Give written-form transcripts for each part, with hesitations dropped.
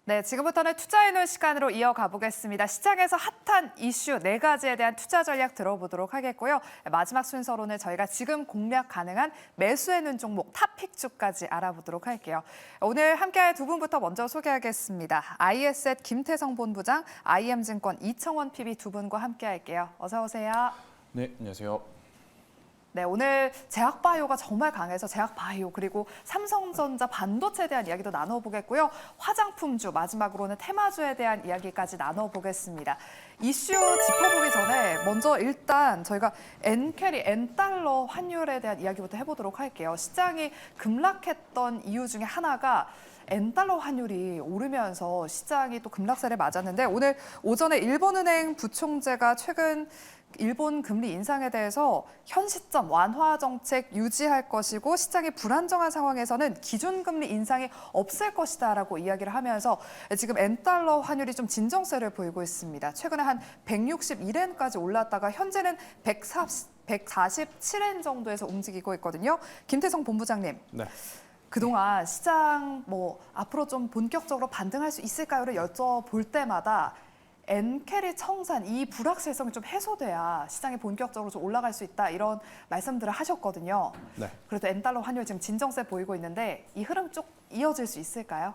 네, 지금부터는 투자해놓은 시간으로 이어가 보겠습니다. 시장에서 핫한 이슈 4가지에 대한 투자 전략 들어보도록 하겠고요. 마지막 순서로는 저희가 지금 공략 가능한 매수해놓은 종목 탑픽주까지 알아보도록 할게요. 오늘 함께할 두 분부터 먼저 소개하겠습니다. IS앳 김태성 본부장, IM증권 이청원 PB 두 분과 함께할게요. 어서 오세요. 네, 안녕하세요. 네, 오늘 제약바이오가 정말 강해서 제약바이오 그리고 삼성전자 반도체에 대한 이야기도 나눠보겠고요. 화장품주 마지막으로는 테마주에 대한 이야기까지 나눠보겠습니다. 이슈 짚어보기 전에 먼저 일단 저희가 엔캐리, 엔달러 환율에 대한 이야기부터 해보도록 할게요. 시장이 급락했던 이유 중에 하나가 엔달러 환율이 오르면서 시장이 또 급락세를 맞았는데 오늘 오전에 일본은행 부총재가 최근 일본 금리 인상에 대해서 현 시점 완화 정책 유지할 것이고 시장이 불안정한 상황에서는 기준금리 인상이 없을 것이다라고 이야기를 하면서 지금 엔달러 환율이 좀 진정세를 보이고 있습니다. 최근에 한 161엔까지 올랐다가 현재는 147엔 정도에서 움직이고 있거든요. 김태성 본부장님. 네. 그동안 시장 앞으로 좀 본격적으로 반등할 수 있을까요를 여쭤볼 때마다 엔캐리 청산 이 불확실성이 좀 해소돼야 시장이 본격적으로 좀 올라갈 수 있다 이런 말씀들을 하셨거든요. 네. 그래도 엔달러 환율 지금 진정세 보이고 있는데 이 흐름 쭉 이어질 수 있을까요?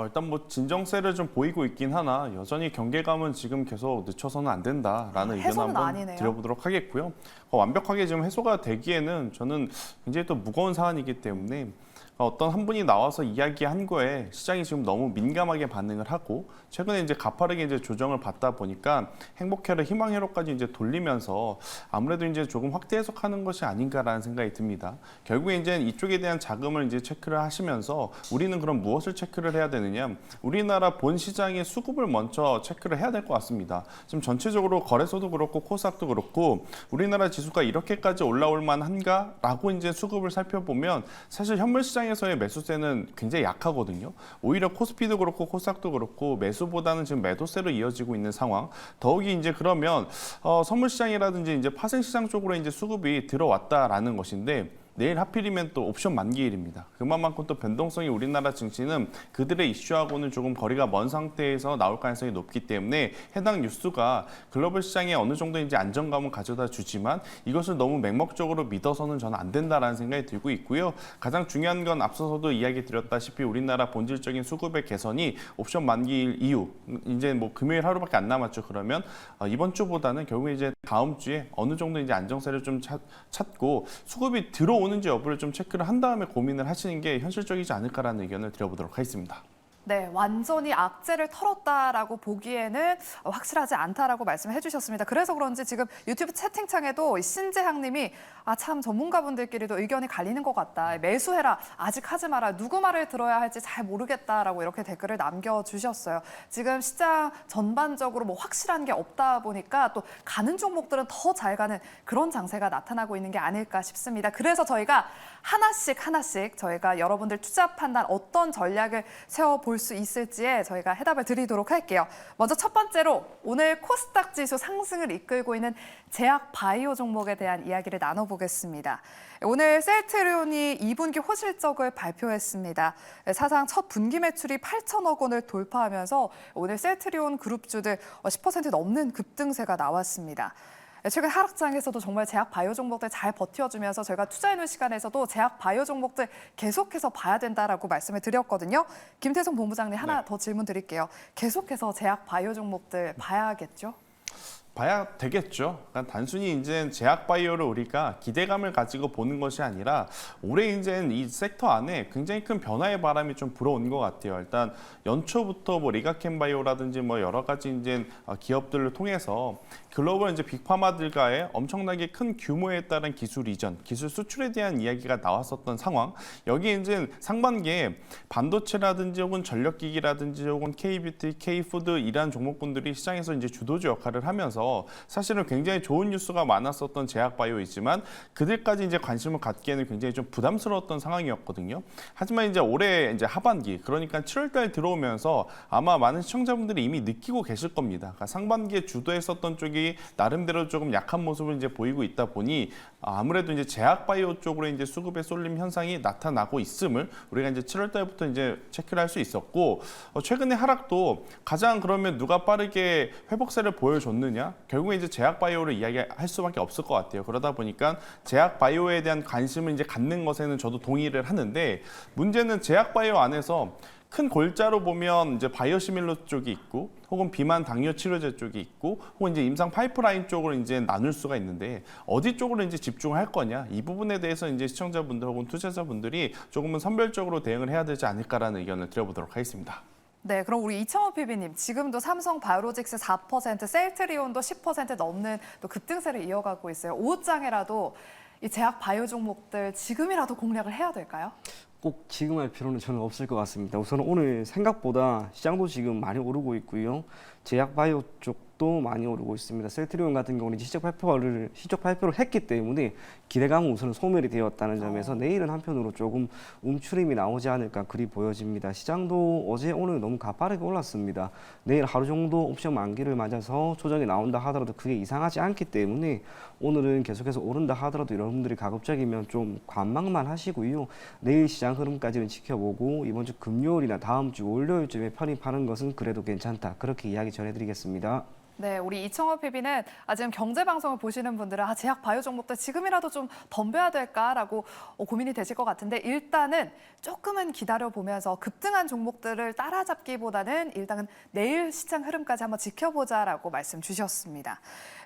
일단 진정세를 좀 보이고 있긴 하나 여전히 경계감은 지금 계속 늦춰서는 안 된다라는 의견 한번 아니네요. 드려보도록 하겠고요. 완벽하게 지금 해소가 되기에는 저는 굉장히 또 무거운 사안이기 때문에 어떤 한 분이 나와서 이야기한 거에 시장이 지금 너무 민감하게 반응을 하고 최근에 이제 가파르게 이제 조정을 받다 보니까 행복회로 희망회로까지 이제 돌리면서 아무래도 이제 조금 확대 해석하는 것이 아닌가라는 생각이 듭니다. 결국에 이제 이쪽에 대한 자금을 이제 체크를 하시면서 우리는 그럼 무엇을 체크를 해야 되느냐? 우리나라 본 시장의 수급을 먼저 체크를 해야 될 것 같습니다. 지금 전체적으로 거래소도 그렇고 코스닥도 그렇고 우리나라 지수가 이렇게까지 올라올 만한가라고 이제 수급을 살펴보면 사실 현물 시장에서의 매수세는 굉장히 약하거든요. 오히려 코스피도 그렇고 코스닥도 그렇고 매수보다는 지금 매도세로 이어지고 있는 상황. 더욱이 이제 그러면 선물 시장이라든지 이제 파생 시장 쪽으로 이제 수급이 들어왔다라는 것인데. 내일 하필이면 또 옵션 만기일입니다. 그만큼 또 변동성이 우리나라 증시는 그들의 이슈하고는 조금 거리가 먼 상태에서 나올 가능성이 높기 때문에 해당 뉴스가 글로벌 시장에 어느 정도 이제 안정감을 가져다 주지만 이것을 너무 맹목적으로 믿어서는 저는 안 된다라는 생각이 들고 있고요. 가장 중요한 건 앞서서도 이야기 드렸다시피 우리나라 본질적인 수급의 개선이 옵션 만기일 이후 이제 금요일 하루밖에 안 남았죠. 그러면 이번 주보다는 결국에 이제 다음 주에 어느 정도 이제 안정세를 좀 찾고 수급이 들어오는지 여부를 좀 체크를 한 다음에 고민을 하시는 게 현실적이지 않을까라는 의견을 드려보도록 하겠습니다. 네, 완전히 악재를 털었다라고 보기에는 확실하지 않다라고 말씀해 주셨습니다. 그래서 그런지 지금 유튜브 채팅창에도 신재향 님이 참 전문가분들끼리도 의견이 갈리는 것 같다. 매수해라. 아직 하지 마라. 누구 말을 들어야 할지 잘 모르겠다라고 이렇게 댓글을 남겨주셨어요. 지금 시장 전반적으로 확실한 게 없다 보니까 또 가는 종목들은 더 잘 가는 그런 장세가 나타나고 있는 게 아닐까 싶습니다. 그래서 저희가 하나씩 저희가 여러분들 투자 판단 어떤 전략을 세워볼 수 있을지에 저희가 해답을 드리도록 할게요. 먼저 첫 번째로 오늘 코스닥 지수 상승을 이끌고 있는 제약 바이오 종목에 대한 이야기를 나눠보겠습니다. 오늘 셀트리온이 2분기 호실적을 발표했습니다. 사상 첫 분기 매출이 8천억 원을 돌파하면서 오늘 셀트리온 그룹주들 10% 넘는 급등세가 나왔습니다. 최근 하락장에서도 정말 제약 바이오 종목들 잘 버텨주면서 저희가 투자해놓은 시간에서도 제약 바이오 종목들 계속해서 봐야 된다라고 말씀을 드렸거든요. 김태성 본부장님 하나 더 질문 드릴게요. 계속해서 제약 바이오 종목들 봐야겠죠? 봐야 되겠죠. 그러니까 단순히 이제 제약바이오를 우리가 기대감을 가지고 보는 것이 아니라 올해 이제 이 섹터 안에 굉장히 큰 변화의 바람이 좀 불어온 것 같아요. 일단 연초부터 리가켄바이오라든지 여러 가지 이제 기업들을 통해서 글로벌 이제 빅파마들과의 엄청나게 큰 규모에 따른 기술 이전, 기술 수출에 대한 이야기가 나왔었던 상황. 여기 이제 상반기에 반도체라든지 혹은 전력기기라든지 혹은 K뷰티, K푸드 이러한 종목군들이 시장에서 이제 주도주 역할을 하면서 있어서 사실은 굉장히 좋은 뉴스가 많았었던 제약바이오이지만 그들까지 이제 관심을 갖기에는 굉장히 좀 부담스러웠던 상황이었거든요. 하지만 이제 올해 이제 하반기, 그러니까 7월달 들어오면서 아마 많은 시청자분들이 이미 느끼고 계실 겁니다. 그러니까 상반기에 주도했었던 쪽이 나름대로 조금 약한 모습을 이제 보이고 있다 보니 아무래도 이제 제약바이오 쪽으로 이제 수급의 쏠림 현상이 나타나고 있음을 우리가 이제 7월달부터 이제 체크를 할 수 있었고, 최근의 하락도 가장 그러면 누가 빠르게 회복세를 보여줬느냐? 결국에 이제 제약바이오를 이야기할 수밖에 없을 것 같아요. 그러다 보니까 제약바이오에 대한 관심을 이제 갖는 것에는 저도 동의를 하는데, 문제는 제약바이오 안에서 큰 골자로 보면 이제 바이오시밀러 쪽이 있고, 혹은 비만 당뇨 치료제 쪽이 있고, 혹은 이제 임상 파이프라인 쪽으로 이제 나눌 수가 있는데 어디 쪽으로 이제 집중할 거냐, 이 부분에 대해서 이제 시청자분들 혹은 투자자분들이 조금은 선별적으로 대응을 해야 되지 않을까라는 의견을 드려보도록 하겠습니다. 네, 그럼 우리 이청호 PB님, 지금도 삼성 바이오로직스 4%, 셀트리온도 10% 넘는 또 급등세를 이어가고 있어요. 오후장에라도 이 제약 바이오 종목들 지금이라도 공략을 해야 될까요? 꼭 지금 할 필요는 저는 없을 것 같습니다. 우선 오늘 생각보다 시장도 지금 많이 오르고 있고요. 제약 바이오 쪽도 많이 오르고 있습니다. 셀트리온 같은 경우는 실적 발표를 했기 때문에 기대감은 우선 소멸이 되었다는 점에서 내일은 한편으로 조금 움츠림이 나오지 않을까 그리 보여집니다. 시장도 어제 오늘 너무 가파르게 올랐습니다. 내일 하루 정도 옵션 만기를 맞아서 조정이 나온다 하더라도 그게 이상하지 않기 때문에 오늘은 계속해서 오른다 하더라도 여러분들이 가급적이면 좀 관망만 하시고요. 내일 시장 흐름까지는 지켜보고 이번 주 금요일이나 다음 주 월요일쯤에 편입하는 것은 그래도 괜찮다. 그렇게 이야기 전해드리겠습니다. 네, 우리 이청호 PB는 지금 경제방송을 보시는 분들은 제약 바이오 종목들 지금이라도 좀 덤벼야 될까라고 고민이 되실 것 같은데, 일단은 조금은 기다려보면서 급등한 종목들을 따라잡기보다는 일단은 내일 시장 흐름까지 한번 지켜보자라고 말씀 주셨습니다.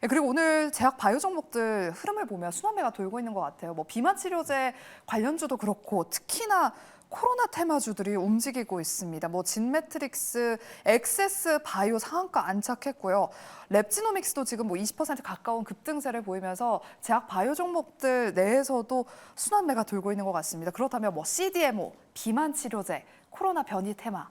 그리고 오늘 제약 바이오 종목들 흐름을 보면 순환매가 돌고 있는 것 같아요. 뭐 비만 치료제 관련주도 그렇고 특히나 코로나 테마주들이 움직이고 있습니다. 뭐 진매트릭스, 엑세스 바이오 상한가 안착했고요. 랩지노믹스도 지금 뭐 20% 가까운 급등세를 보이면서 제약 바이오 종목들 내에서도 순환매가 돌고 있는 것 같습니다. 그렇다면 뭐 CDMO, 비만 치료제, 코로나 변이 테마,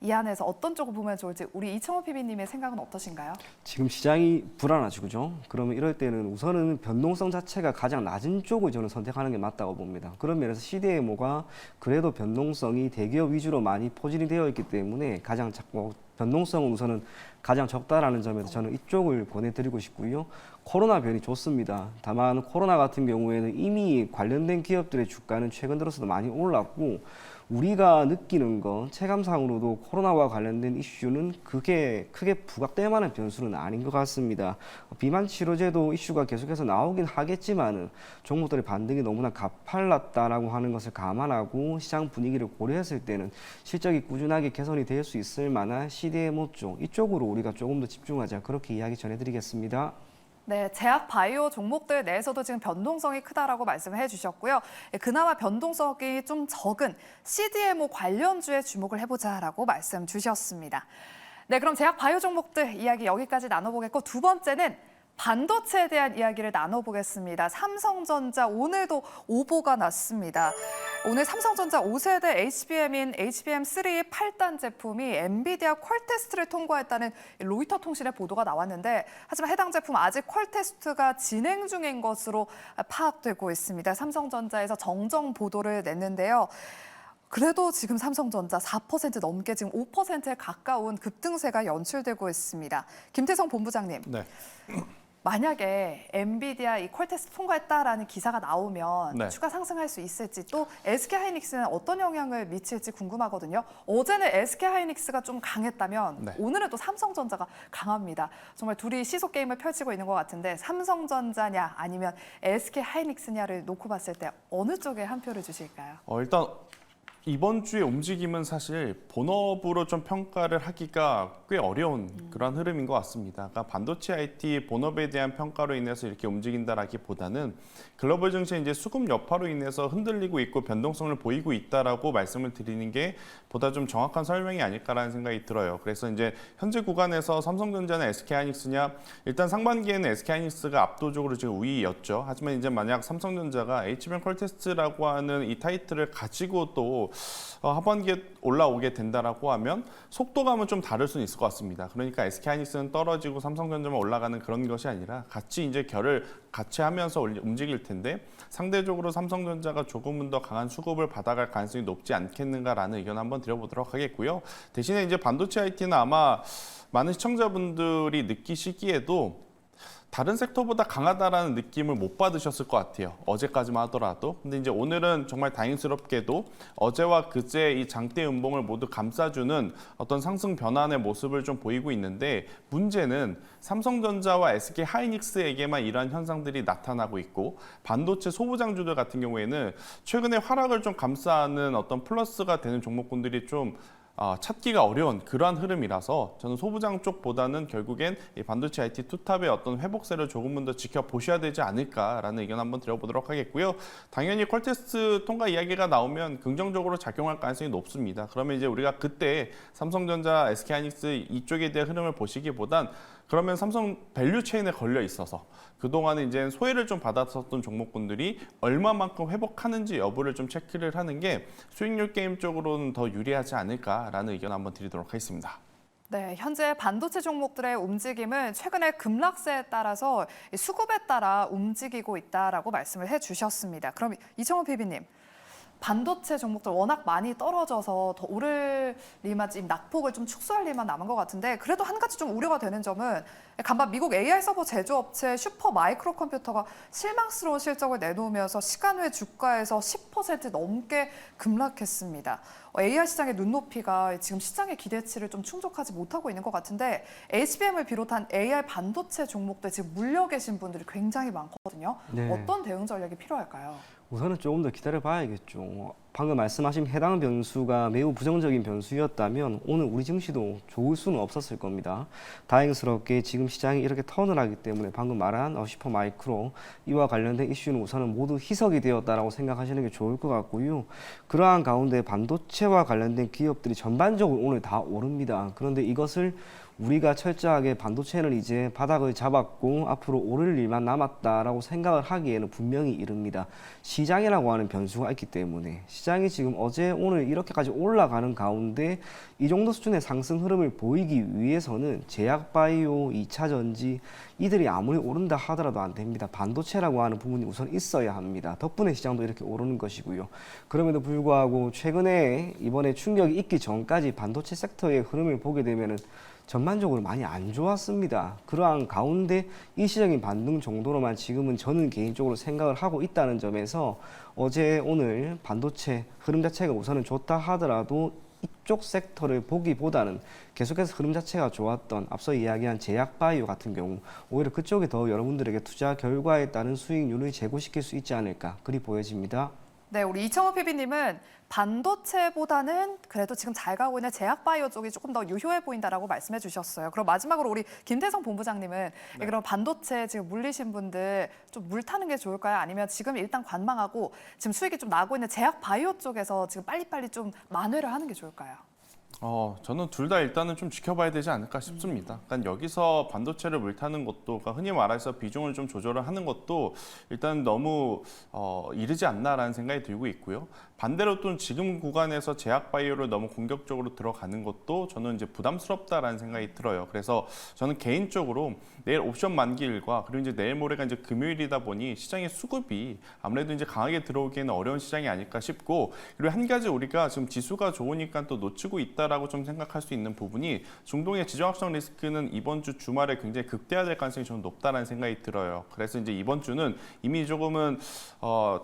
이 안에서 어떤 쪽을 보면 좋을지 우리 이청호 PB님의 생각은 어떠신가요? 지금 시장이 불안하죠, 그죠? 그러면 이럴 때는 우선은 변동성 자체가 가장 낮은 쪽을 저는 선택하는 게 맞다고 봅니다. 그런 면에서 CDMO가 그래도 변동성이 대기업 위주로 많이 포진이 되어 있기 때문에 가장 변동성은 우선은 가장 적다라는 점에서 저는 이쪽을 권해드리고 싶고요. 코로나 변이 좋습니다. 다만 코로나 같은 경우에는 이미 관련된 기업들의 주가는 최근 들어서도 많이 올랐고, 우리가 느끼는 건 체감상으로도 코로나와 관련된 이슈는 그게 크게 부각될 만한 변수는 아닌 것 같습니다. 비만 치료제도 이슈가 계속해서 나오긴 하겠지만은 종목들의 반등이 너무나 가팔랐다라고 하는 것을 감안하고 시장 분위기를 고려했을 때는 실적이 꾸준하게 개선이 될 수 있을 만한 CDMO 쪽, 이쪽으로 우리가 조금 더 집중하자, 그렇게 이야기 전해드리겠습니다. 네, 제약 바이오 종목들 내에서도 지금 변동성이 크다라고 말씀을 해주셨고요. 그나마 변동성이 좀 적은 CDMO 관련주에 주목을 해보자라고 말씀 주셨습니다. 네, 그럼 제약 바이오 종목들 이야기 여기까지 나눠보겠고, 두 번째는 반도체에 대한 이야기를 나눠보겠습니다. 삼성전자 오늘도 오보가 났습니다. 오늘 삼성전자 5세대 HBM인 HBM3 8단 제품이 엔비디아 퀄 테스트를 통과했다는 로이터 통신의 보도가 나왔는데, 하지만 해당 제품 아직 퀄 테스트가 진행 중인 것으로 파악되고 있습니다. 삼성전자에서 정정 보도를 냈는데요. 그래도 지금 삼성전자 4% 넘게 지금 5%에 가까운 급등세가 연출되고 있습니다. 김태성 본부장님. 네. 만약에 엔비디아 이 퀄 테스트 통과했다라는 기사가 나오면 네. 추가 상승할 수 있을지, 또 SK하이닉스는 어떤 영향을 미칠지 궁금하거든요. 어제는 SK하이닉스가 좀 강했다면 네. 오늘은 또 삼성전자가 강합니다. 정말 둘이 시속 게임을 펼치고 있는 것 같은데, 삼성전자냐 아니면 SK하이닉스냐를 놓고 봤을 때 어느 쪽에 한 표를 주실까요? 일단 이번 주의 움직임은 사실 본업으로 좀 평가를 하기가 꽤 어려운 그런 흐름인 것 같습니다. 그러니까 반도체 IT 본업에 대한 평가로 인해서 이렇게 움직인다라기보다는 글로벌 증시 이제 수급 여파로 인해서 흔들리고 있고 변동성을 보이고 있다라고 말씀을 드리는 게 보다 좀 정확한 설명이 아닐까라는 생각이 들어요. 그래서 이제 현재 구간에서 삼성전자나 SK하이닉스냐, 일단 상반기에는 SK하이닉스가 압도적으로 지금 우위였죠. 하지만 이제 만약 삼성전자가 HBM 퀄테스트라고 하는 이 타이틀을 가지고 또 하반기에 올라오게 된다라고 하면 속도감은 좀 다를 수는 있을 것 같습니다. 그러니까 SK하이닉스는 떨어지고 삼성전자만 올라가는 그런 것이 아니라 같이 이제 결을 같이 하면서 움직일 텐데 상대적으로 삼성전자가 조금은 더 강한 수급을 받아갈 가능성이 높지 않겠는가라는 의견 한번 드려보도록 하겠고요. 대신에 이제 반도체 IT는 아마 많은 시청자분들이 느끼시기에도 다른 섹터보다 강하다라는 느낌을 못 받으셨을 것 같아요. 어제까지만 하더라도. 근데 이제 오늘은 정말 다행스럽게도 어제와 그제 이 장대 음봉을 모두 감싸주는 어떤 상승 변환의 모습을 좀 보이고 있는데 문제는 삼성전자와 SK하이닉스에게만 이러한 현상들이 나타나고 있고 반도체 소부장주들 같은 경우에는 최근에 하락을 좀 감싸는 어떤 플러스가 되는 종목군들이 좀 찾기가 어려운 그러한 흐름이라서 저는 소부장 쪽보다는 결국엔 이 반도체 IT 투탑의 어떤 회복세를 조금은 더 지켜보셔야 되지 않을까라는 의견 한번 드려보도록 하겠고요. 당연히 퀄테스트 통과 이야기가 나오면 긍정적으로 작용할 가능성이 높습니다. 그러면 이제 우리가 그때 삼성전자, SK하이닉스 이쪽에 대한 흐름을 보시기보단 그러면 삼성 밸류 체인에 걸려 있어서 그동안에 이제 소외를 좀 받았었던 종목군들이 얼마만큼 회복하는지 여부를 좀 체크를 하는 게 수익률 게임 쪽으로는 더 유리하지 않을까라는 의견 한번 드리도록 하겠습니다. 네, 현재 반도체 종목들의 움직임은 최근에 급락세에 따라서 수급에 따라 움직이고 있다라고 말씀을 해주셨습니다. 그럼 이청훈 PB님. 반도체 종목들 워낙 많이 떨어져서 더 오를 리만 지금 낙폭을 좀 축소할 리만 남은 것 같은데 그래도 한 가지 좀 우려가 되는 점은 간밤 미국 AI 서버 제조업체 슈퍼 마이크로 컴퓨터가 실망스러운 실적을 내놓으면서 시간 외 주가에서 10% 넘게 급락했습니다. AI 시장의 눈높이가 지금 시장의 기대치를 좀 충족하지 못하고 있는 것 같은데 HBM을 비롯한 AI 반도체 종목들 지금 물려 계신 분들이 굉장히 많거든요. 네. 어떤 대응 전략이 필요할까요? 우선은 조금 더 기다려봐야겠죠. 방금 말씀하신 해당 변수가 매우 부정적인 변수였다면 오늘 우리 증시도 좋을 수는 없었을 겁니다. 다행스럽게 지금 시장이 이렇게 턴을 하기 때문에 방금 말한 슈퍼마이크로 이와 관련된 이슈는 우선은 모두 희석이 되었다라고 생각하시는 게 좋을 것 같고요. 그러한 가운데 반도체와 관련된 기업들이 전반적으로 오늘 다 오릅니다. 그런데 이것을 우리가 철저하게 반도체는 이제 바닥을 잡았고 앞으로 오를 일만 남았다라고 생각을 하기에는 분명히 이릅니다. 시장이라고 하는 변수가 있기 때문에 시장이 지금 어제 오늘 이렇게까지 올라가는 가운데 이 정도 수준의 상승 흐름을 보이기 위해서는 제약바이오, 2차전지 이들이 아무리 오른다 하더라도 안 됩니다. 반도체라고 하는 부분이 우선 있어야 합니다. 덕분에 시장도 이렇게 오르는 것이고요. 그럼에도 불구하고 최근에 이번에 충격이 있기 전까지 반도체 섹터의 흐름을 보게 되면은 전반적으로 많이 안 좋았습니다. 그러한 가운데 일시적인 반등 정도로만 지금은 저는 개인적으로 생각을 하고 있다는 점에서 어제 오늘 반도체 흐름 자체가 우선은 좋다 하더라도 이쪽 섹터를 보기보다는 계속해서 흐름 자체가 좋았던 앞서 이야기한 제약바이오 같은 경우 오히려 그쪽에 더 여러분들에게 투자 결과에 따른 수익률을 제고시킬 수 있지 않을까 그리 보여집니다. 네, 우리 이청호 PB님은 반도체보다는 그래도 지금 잘 가고 있는 제약바이오 쪽이 조금 더 유효해 보인다라고 말씀해 주셨어요. 그럼 마지막으로 우리 김태성 본부장님은 그럼 반도체 지금 물리신 분들 좀 물 타는 게 좋을까요? 아니면 지금 일단 관망하고 지금 수익이 좀 나고 있는 제약바이오 쪽에서 지금 빨리빨리 좀 만회를 하는 게 좋을까요? 저는 둘 다 일단은 좀 지켜봐야 되지 않을까 싶습니다. 그러니까 여기서 반도체를 물타는 것도, 그러니까 흔히 말해서 비중을 좀 조절을 하는 것도 일단 너무 이르지 않나라는 생각이 들고 있고요. 반대로 또 지금 구간에서 제약바이오를 너무 공격적으로 들어가는 것도 저는 이제 부담스럽다라는 생각이 들어요. 그래서 저는 개인적으로 내일 옵션 만기일과 그리고 이제 내일 모레가 이제 금요일이다 보니 시장의 수급이 아무래도 이제 강하게 들어오기에는 어려운 시장이 아닐까 싶고, 그리고 한 가지 우리가 지금 지수가 좋으니까 또 놓치고 있다라고 좀 생각할 수 있는 부분이 중동의 지정학적 리스크는 이번 주 주말에 굉장히 극대화될 가능성이 저는 높다라는 생각이 들어요. 그래서 이제 이번 주는 이미 조금은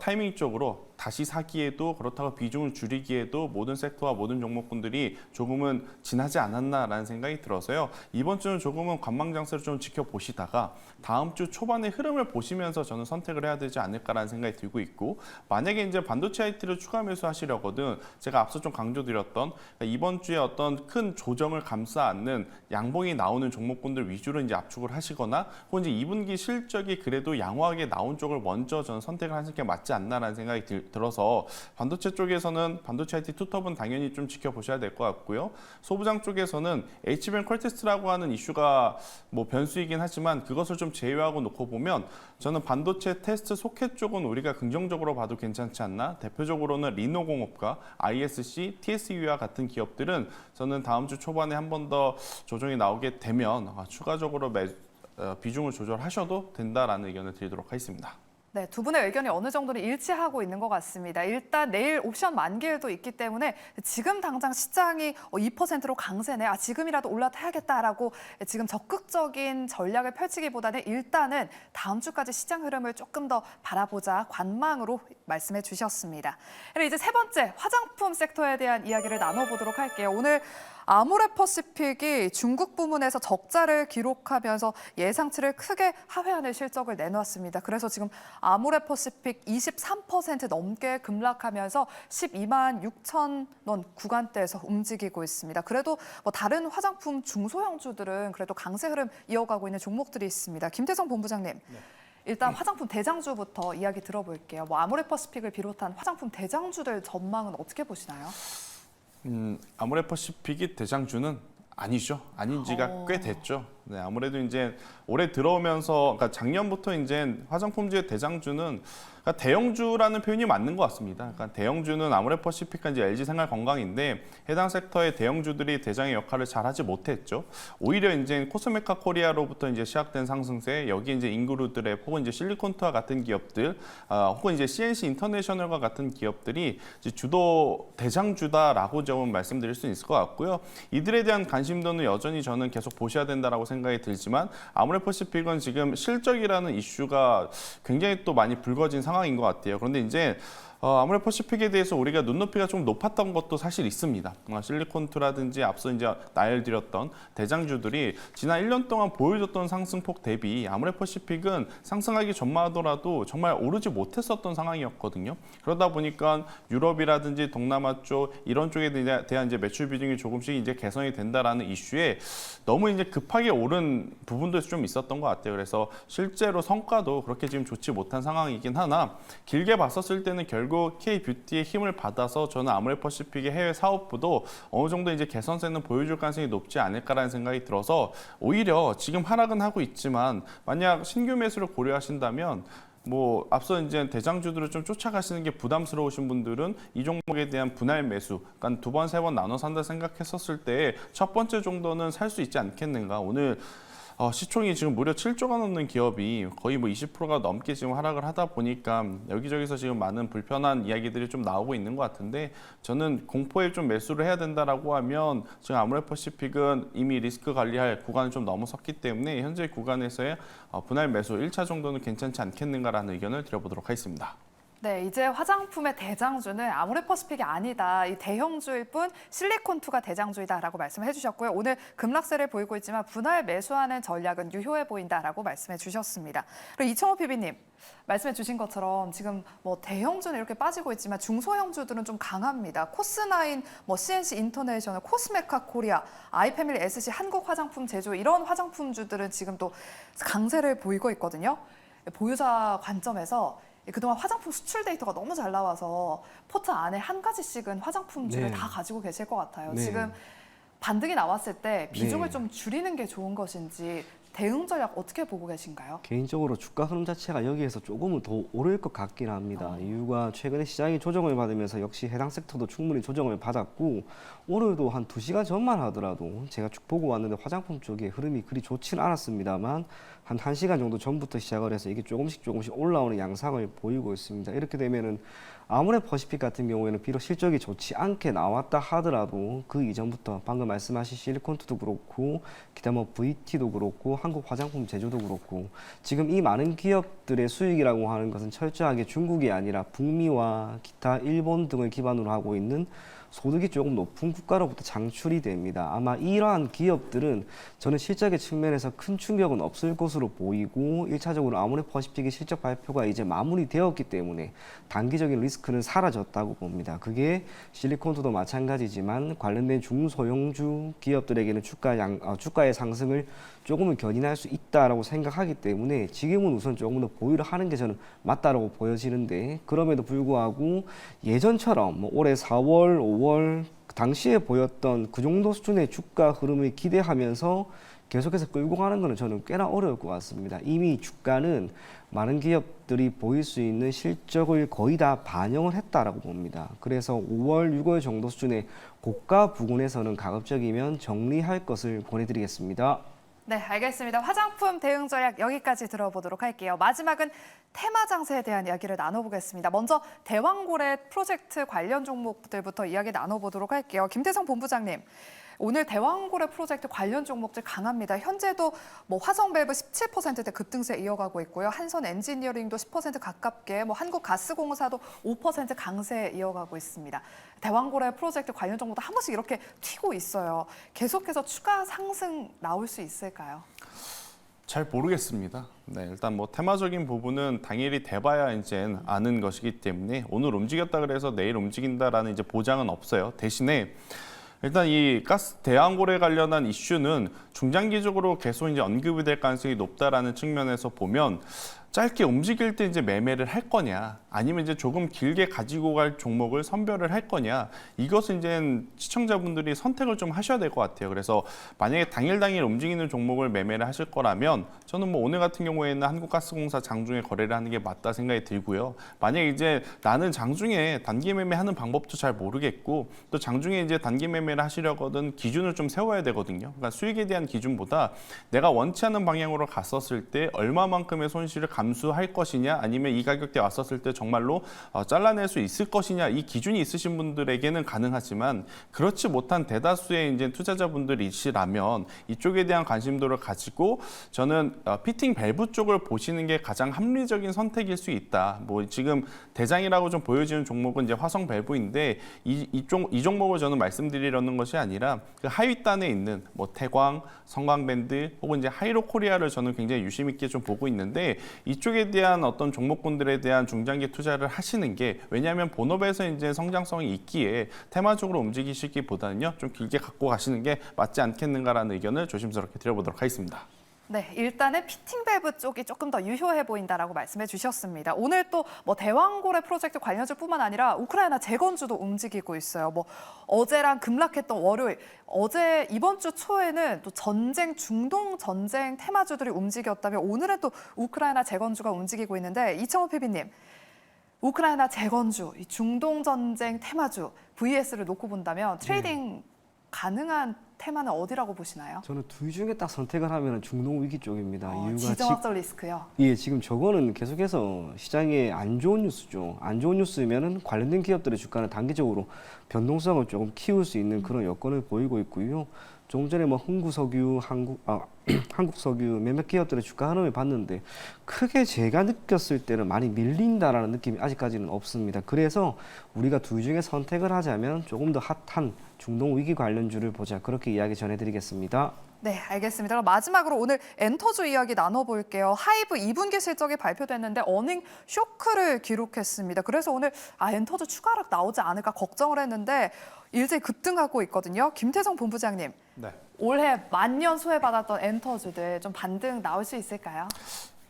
타이밍적으로 다시 사기에도 그렇다고 비중을 줄이기에도 모든 섹터와 모든 종목군들이 조금은 지나지 않았나라는 생각이 들어서요. 이번 주는 조금은 관망장세를 좀 지켜보시다가 다음 주 초반의 흐름을 보시면서 저는 선택을 해야 되지 않을까라는 생각이 들고 있고, 만약에 이제 반도체 IT를 추가 매수하시려거든 제가 앞서 좀 강조드렸던 이번 주에 어떤 큰 조정을 감싸 안는 양봉이 나오는 종목군들 위주로 이제 압축을 하시거나 혹은 이제 2분기 실적이 그래도 양호하게 나온 쪽을 먼저 저는 선택을 하시는 게 맞지 않나라는 생각이 들어서 반도체 쪽에서는 반도체 IT 투톱은 당연히 좀 지켜보셔야 될 것 같고요. 소부장 쪽에서는 HBM 퀄테스트라고 하는 이슈가 뭐 변수이긴 하지만 그것을 좀 제외하고 놓고 보면 저는 반도체 테스트 소켓 쪽은 우리가 긍정적으로 봐도 괜찮지 않나? 대표적으로는 리노공업과 ISC, TSU와 같은 기업들은 저는 다음 주 초반에 한 번 더 조정이 나오게 되면 추가적으로 비중을 조절하셔도 된다라는 의견을 드리도록 하겠습니다. 네, 두 분의 의견이 어느 정도는 일치하고 있는 것 같습니다. 일단 내일 옵션 만기일도 있기 때문에 지금 당장 시장이 2%로 강세네, 지금이라도 올라타야겠다라고 지금 적극적인 전략을 펼치기보다는 일단은 다음 주까지 시장 흐름을 조금 더 바라보자 관망으로 말씀해 주셨습니다. 그리고 이제 세 번째 화장품 섹터에 대한 이야기를 나눠보도록 할게요. 오늘 아모레퍼시픽이 중국 부문에서 적자를 기록하면서 예상치를 크게 하회하는 실적을 내놓았습니다. 그래서 지금 아모레퍼시픽 23% 넘게 급락하면서 12만 6천 원 구간대에서 움직이고 있습니다. 그래도 뭐 다른 화장품 중소형주들은 그래도 강세 흐름 이어가고 있는 종목들이 있습니다. 김태성 본부장님. 네. 일단 화장품 대장주부터 이야기 들어볼게요. 뭐 아모레퍼시픽을 비롯한 화장품 대장주들 전망은 어떻게 보시나요? 아모레퍼시픽이 대장주는 아니죠. 아닌 지가 꽤 됐죠. 네, 아무래도 이제 올해 들어오면서, 그러니까 작년부터 이제 화장품주의 대장주는 그러니까 대형주라는 표현이 맞는 것 같습니다. 그러니까 대형주는 아모레퍼시픽과 이제 LG생활건강인데 해당 섹터의 대형주들이 대장의 역할을 잘하지 못했죠. 오히려 이제 코스메카 코리아로부터 이제 시작된 상승세, 여기 이제 인그루드랩 혹은 이제 실리콘투와 같은 기업들, 혹은 이제 CNC 인터내셔널과 같은 기업들이 이제 주도 대장주다라고 좀 말씀드릴 수 있을 것 같고요. 이들에 대한 관심도는 여전히 저는 계속 보셔야 된다라고 생각이 들지만 아모레퍼시픽은 지금 실적이라는 이슈가 굉장히 또 많이 불거진 상황인 것 같아요. 그런데 이제 아모레퍼시픽에 대해서 우리가 눈높이가 좀 높았던 것도 사실 있습니다. 실리콘투라든지 앞서 이제 나열드렸던 대장주들이 지난 1년 동안 보여줬던 상승폭 대비 아모레퍼시픽은 상승하기 전만 하더라도 정말 오르지 못했었던 상황이었거든요. 그러다 보니까 유럽이라든지 동남아 쪽 이런 쪽에 대한 이제 매출 비중이 조금씩 이제 개선이 된다라는 이슈에 너무 이제 급하게 오른 부분도 좀 있었던 것 같아요. 그래서 실제로 성과도 그렇게 지금 좋지 못한 상황이긴 하나 길게 봤었을 때는 결국 K뷰티의 힘을 받아서 저는 아모레퍼시픽의 해외 사업부도 어느 정도 이제 개선세는 보여줄 가능성이 높지 않을까라는 생각이 들어서 오히려 지금 하락은 하고 있지만 만약 신규 매수를 고려하신다면 뭐 앞서 이제 대장주들을 좀 쫓아가시는 게 부담스러우신 분들은 이 종목에 대한 분할 매수, 그러니까 두 번, 세 번 나눠 산다 생각했었을 때 첫 번째 정도는 살 수 있지 않겠는가. 오늘 시총이 지금 무려 7조가 넘는 기업이 거의 뭐 20%가 넘게 지금 하락을 하다 보니까 여기저기서 지금 많은 불편한 이야기들이 좀 나오고 있는 것 같은데 저는 공포에 좀 매수를 해야 된다라고 하면 지금 아모레퍼시픽은 이미 리스크 관리할 구간을 좀 넘어섰기 때문에 현재 구간에서의 분할 매수 1차 정도는 괜찮지 않겠는가라는 의견을 드려보도록 하겠습니다. 네, 이제 화장품의 대장주는 아모레퍼시픽이 아니다. 이 대형주일 뿐 실리콘투가 대장주이다라고 말씀해 주셨고요. 오늘 급락세를 보이고 있지만 분할 매수하는 전략은 유효해 보인다라고 말씀해 주셨습니다. 그리고 이청호 PB님 말씀해 주신 것처럼 지금 뭐 대형주는 이렇게 빠지고 있지만 중소형주들은 좀 강합니다. 코스나인, 뭐 CNC 인터내셔널, 코스메카 코리아, 아이패밀리 SC 한국 화장품 제조 이런 화장품주들은 지금 또 강세를 보이고 있거든요. 보유자 관점에서 그동안 화장품 수출 데이터가 너무 잘 나와서 포트 안에 한 가지씩은 화장품주를 다 가지고 계실 것 같아요. 지금 반등이 나왔을 때 비중을 좀 줄이는 게 좋은 것인지 대응 전략 어떻게 보고 계신가요? 개인적으로 주가 흐름 자체가 여기에서 조금은 더 오를 것 같긴 합니다. 이유가 최근에 시장이 조정을 받으면서 역시 해당 섹터도 충분히 조정을 받았고 오늘도 한 2시간 전만 하더라도 제가 쭉 보고 왔는데 화장품 쪽에 흐름이 그리 좋지는 않았습니다만 한 1시간 정도 전부터 시작을 해서 이게 조금씩 올라오는 양상을 보이고 있습니다. 이렇게 되면은 아모레퍼시픽 같은 경우에는 비록 실적이 좋지 않게 나왔다 하더라도 그 이전부터 방금 말씀하신 실리콘투도 그렇고 기타 뭐 VT도 그렇고 한국 화장품 제조도 그렇고 지금 이 많은 기업들의 수익이라고 하는 것은 철저하게 중국이 아니라 북미와 기타 일본 등을 기반으로 하고 있는 소득이 조금 높은 국가로부터 창출이 됩니다. 아마 이러한 기업들은 저는 실적의 측면에서 큰 충격은 없을 것으로 보이고 1차적으로 아모레퍼시픽의 실적 발표가 이제 마무리되었기 때문에 단기적인 리스크는 사라졌다고 봅니다. 그게 실리콘투도 마찬가지지만 관련된 중소형주 기업들에게는 주가의 상승을 조금은 견인할 수 있다라고 생각하기 때문에 지금은 우선 조금 더 보유를 하는 게 저는 맞다라고 보여지는데, 그럼에도 불구하고 예전처럼 뭐 올해 4월, 5월 당시에 보였던 그 정도 수준의 주가 흐름을 기대하면서 계속해서 끌고 가는 것은 저는 꽤나 어려울 것 같습니다. 이미 주가는 많은 기업들이 보일 수 있는 실적을 거의 다 반영을 했다라고 봅니다. 그래서 5월, 6월 정도 수준의 고가 부근에서는 가급적이면 정리할 것을 권해드리겠습니다. 네, 알겠습니다. 화장품 대응 전략 여기까지 들어보도록 할게요. 마지막은 테마 장세에 대한 이야기를 나눠보겠습니다. 먼저 대왕고래 프로젝트 관련 종목들부터 이야기 나눠보도록 할게요. 김태성 본부장님, 오늘 대왕고래 프로젝트 관련 종목들 강합니다. 현재도 뭐 화성밸브 17%대 급등세 이어가고 있고요. 한선 엔지니어링도 10% 가깝게, 뭐 한국가스공사도 5% 강세 이어가고 있습니다. 대왕고래 프로젝트 관련 종목도 한 번씩 이렇게 튀고 있어요. 계속해서 추가 상승 나올 수 있을까요? 잘 모르겠습니다. 네, 일단 뭐 테마적인 부분은 당일이 돼봐야 이제 아는 것이기 때문에 오늘 움직였다 그래서 내일 움직인다라는 이제 보장은 없어요. 대신에 일단 이 가스 대왕고래 관련한 이슈는 중장기적으로 계속 이제 언급이 될 가능성이 높다라는 측면에서 보면 짧게 움직일 때 이제 매매를 할 거냐, 아니면 이제 조금 길게 가지고 갈 종목을 선별을 할 거냐, 이것은 이제 시청자분들이 선택을 좀 하셔야 될 것 같아요. 그래서 만약에 당일 움직이는 종목을 매매를 하실 거라면 저는 뭐 오늘 같은 경우에는 한국가스공사 장중에 거래를 하는 게 맞다 생각이 들고요. 만약에 이제 나는 장중에 단기 매매하는 방법도 잘 모르겠고 또 장중에 이제 단기 매매를 하시려거든 기준을 좀 세워야 되거든요. 그러니까 수익에 대한 기준보다 내가 원치 않는 방향으로 갔었을 때 얼마만큼의 손실을 감수할 것이냐, 아니면 이 가격대 왔었을 때 정말로 잘라낼 수 있을 것이냐, 이 기준이 있으신 분들에게는 가능하지만 그렇지 못한 대다수의 이제 투자자분들이시라면 이쪽에 대한 관심도를 가지고 저는 피팅 밸브 쪽을 보시는 게 가장 합리적인 선택일 수 있다. 뭐 지금 대장이라고 좀 보여지는 종목은 이제 화성 밸브인데 이 종목을 저는 말씀드리려는 것이 아니라 그 하위단에 있는 뭐 태광, 성광밴드 혹은 이제 하이로코리아를 저는 굉장히 유심 있게 좀 보고 있는데 이쪽에 대한 어떤 종목군들에 대한 중장기 투자를 하시는 게, 왜냐하면 본업에서 이제 성장성이 있기에 테마적으로 움직이시기보다는요 좀 길게 갖고 가시는 게 맞지 않겠는가라는 의견을 조심스럽게 드려보도록 하겠습니다. 네, 일단은 피팅 밸브 쪽이 조금 더 유효해 보인다라고 말씀해 주셨습니다. 오늘 또 뭐 대왕고래 프로젝트 관련주뿐만 아니라 우크라이나 재건주도 움직이고 있어요. 뭐 어제랑 급락했던 월요일, 어제 이번 주 초에는 또 중동 전쟁 테마주들이 움직였다면 오늘은 또 우크라이나 재건주가 움직이고 있는데, 이청호 PB님, 우크라이나 재건주, 이 중동 전쟁 테마주 VS를 놓고 본다면 트레이딩 가능한 테마는 어디라고 보시나요? 저는 둘 중에 딱 선택을 하면 중동 위기 쪽입니다. 이유가 지정학적 리스크요? 예, 지금 저거는 계속해서 시장에 안 좋은 뉴스죠. 안 좋은 뉴스면은 관련된 기업들의 주가는 단기적으로 변동성을 조금 키울 수 있는 그런 여건을 보이고 있고요. 조금 전에 뭐 흥구석유, 한국석유 몇몇 기업들의 주가 흐름을 봤는데 크게 제가 느꼈을 때는 많이 밀린다라는 느낌이 아직까지는 없습니다. 그래서 우리가 둘 중에 선택을 하자면 조금 더 핫한 중동 위기 관련주를 보자, 그렇게 이야기 전해드리겠습니다. 네, 알겠습니다. 그럼 마지막으로 오늘 엔터주 이야기 나눠볼게요. 하이브 2분기 실적이 발표됐는데 어닝 쇼크를 기록했습니다. 그래서 오늘 엔터주 추가 하락 나오지 않을까 걱정을 했는데 일제히 급등하고 있거든요. 김태성 본부장님, 네. 올해 만년 소외받았던 엔터주들 좀 반등 나올 수 있을까요?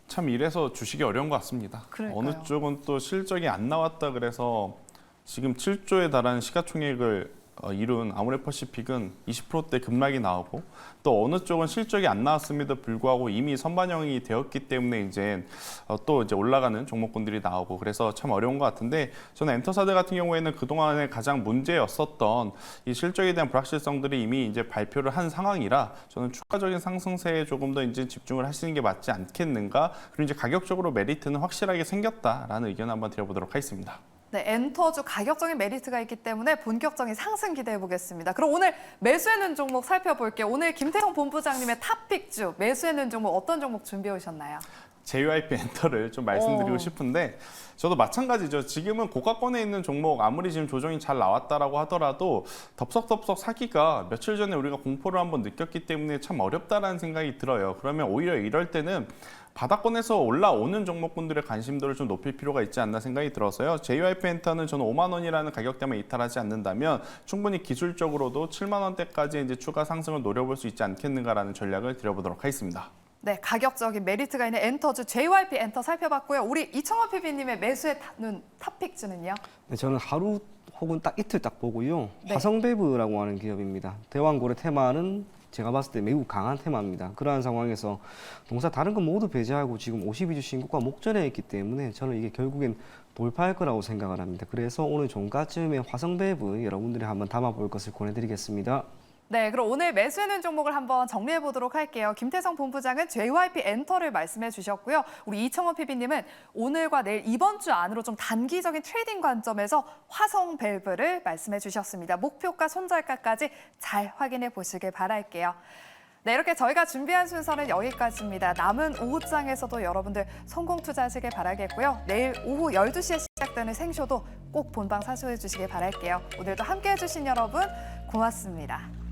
참 이래서 주식이 어려운 것 같습니다. 그러니까요. 어느 쪽은 또 실적이 안 나왔다 그래서 지금 7조에 달하는 시가총액을 이룬 아모레퍼시픽은 20%대 급락이 나오고, 또 어느 쪽은 실적이 안 나왔음에도 불구하고 이미 선반영이 되었기 때문에 이제 또 이제 올라가는 종목군들이 나오고, 그래서 참 어려운 것 같은데, 저는 엔터사들 같은 경우에는 그동안에 가장 문제였었던 이 실적에 대한 불확실성들이 이미 이제 발표를 한 상황이라 저는 추가적인 상승세에 조금 더 이제 집중을 하시는 게 맞지 않겠는가. 그리고 이제 가격적으로 메리트는 확실하게 생겼다라는 의견 한번 드려보도록 하겠습니다. 네, 엔터주 가격적인 메리트가 있기 때문에 본격적인 상승 기대해 보겠습니다. 그럼 오늘 매수해는 종목 살펴볼게요. 오늘 김태성 본부장님의 탑픽주 매수해는 종목 어떤 종목 준비해 오셨나요? JYP 엔터를 좀 말씀드리고 오. 싶은데 저도 마찬가지죠. 지금은 고가권에 있는 종목 아무리 지금 조정이 잘 나왔다라고 하더라도 덥석덥석 사기가 며칠 전에 우리가 공포를 한번 느꼈기 때문에 참 어렵다라는 생각이 들어요. 그러면 오히려 이럴 때는 바닥권에서 올라오는 종목군들의 관심도를 좀 높일 필요가 있지 않나 생각이 들어서요. JYP 엔터는 저는 5만 원이라는 가격대만 이탈하지 않는다면 충분히 기술적으로도 7만 원대까지 이제 추가 상승을 노려볼 수 있지 않겠는가라는 전략을 드려보도록 하겠습니다. 네, 가격적인 메리트가 있는 엔터주 JYP 엔터 살펴봤고요. 우리 이청원 PB님의 매수에 타는 탑픽주는요? 네, 저는 하루 혹은 딱 이틀 딱 보고요. 네. 화성베브라고 하는 기업입니다. 대왕고래 테마는 제가 봤을 때 매우 강한 테마입니다. 그러한 상황에서 동사 다른 건 모두 배제하고 지금 52주 신고가 목전에 있기 때문에 저는 이게 결국엔 돌파할 거라고 생각을 합니다. 그래서 오늘 종가쯤에 화성베브 여러분들이 한번 담아볼 것을 권해드리겠습니다. 네, 그럼 오늘 매수해는 종목을 한번 정리해 보도록 할게요. 김태성 본부장은 JYP 엔터를 말씀해 주셨고요. 우리 이청원 PB님은 오늘과 내일 이번 주 안으로 좀 단기적인 트레이딩 관점에서 화성밸브를 말씀해 주셨습니다. 목표가 손절가까지 잘 확인해 보시길 바랄게요. 네, 이렇게 저희가 준비한 순서는 여기까지입니다. 남은 오후장에서도 여러분들 성공 투자하시길 바라겠고요. 내일 오후 12시에 시작되는 생쇼도 꼭 본방 사수해 주시길 바랄게요. 오늘도 함께해 주신 여러분 고맙습니다.